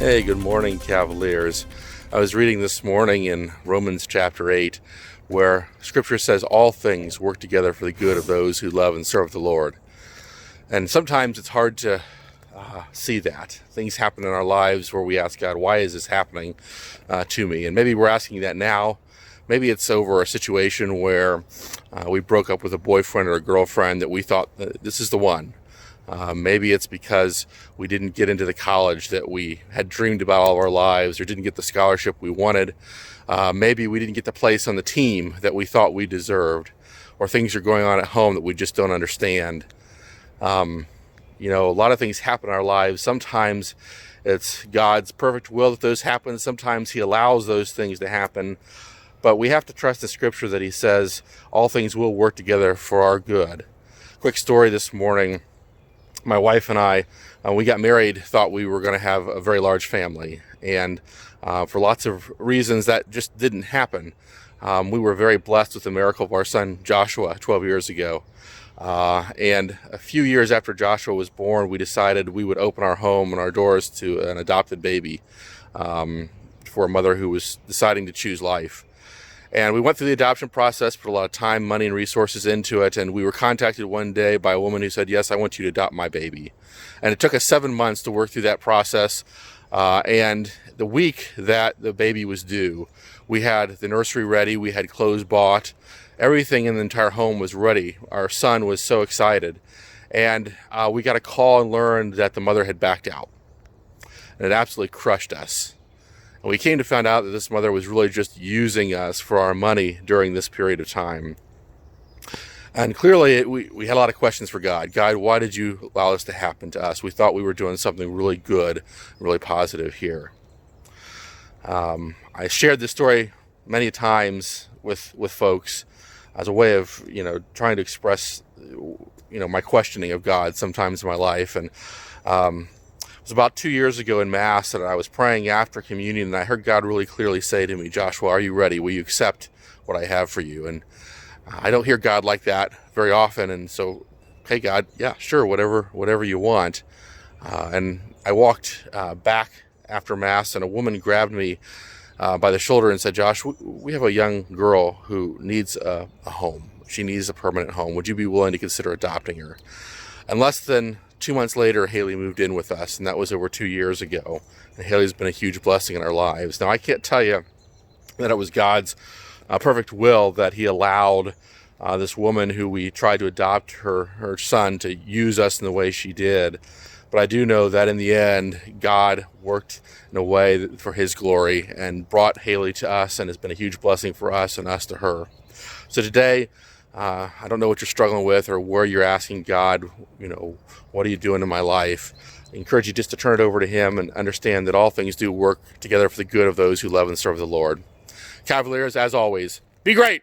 Hey, good morning, Cavaliers. I was reading this morning in Romans chapter 8, where Scripture says all things work together for the good of those who love and serve the Lord. And sometimes it's hard to see that. Things happen in our lives where we ask God, why is this happening to me? And maybe we're asking that now. Maybe it's over a situation where we broke up with a boyfriend or a girlfriend that we thought this is the one. Maybe it's because we didn't get into the college that we had dreamed about all of our lives, or didn't get the scholarship we wanted. Maybe we didn't get the place on the team that we thought we deserved, or things are going on at home that we just don't understand. A lot of things happen in our lives. Sometimes it's God's perfect will that those happen. Sometimes He allows those things to happen. But we have to trust the Scripture that He says all things will work together for our good. Quick story this morning. My wife and I, we got married, thought we were going to have a very large family. And for lots of reasons, that just didn't happen. We were very blessed with the miracle of our son, Joshua, 12 years ago. And a few years after Joshua was born, we decided we would open our home and our doors to an adopted baby for a mother who was deciding to choose life. And we went through the adoption process, put a lot of time, money, and resources into it. And we were contacted one day by a woman who said, yes, I want you to adopt my baby. And it took us 7 months to work through that process. And the week that the baby was due, we had the nursery ready. We had clothes bought. Everything in the entire home was ready. Our son was so excited. And we got a call and learned that the mother had backed out. And it absolutely crushed us. And we came to find out that this mother was really just using us for our money during this period of time. And clearly, we had a lot of questions for God. God, why did you allow this to happen to us? We thought we were doing something really good, really positive here. I shared this story many times with folks as a way of, trying to express, my questioning of God sometimes in my life. And it was about 2 years ago in Mass that I was praying after communion, and I heard God really clearly say to me, Joshua, are you ready? Will you accept what I have for you? And I don't hear God like that very often, and so, hey, God, yeah, sure, whatever you want. And I walked back after Mass, and a woman grabbed me by the shoulder and said, Josh, we have a young girl who needs a home. She needs a permanent home. Would you be willing to consider adopting her? And less than 2 months later, Haley moved in with us, and that was over 2 years ago. And Haley's been a huge blessing in our lives. Now, I can't tell you that it was God's perfect will that He allowed this woman who we tried to adopt her son to use us in the way she did. But I do know that in the end, God worked in a way for His glory and brought Haley to us, and has been a huge blessing for us and us to her. So today, I don't know what you're struggling with or where you're asking God, what are you doing in my life? I encourage you just to turn it over to Him and understand that all things do work together for the good of those who love and serve the Lord. Cavaliers, as always, be great!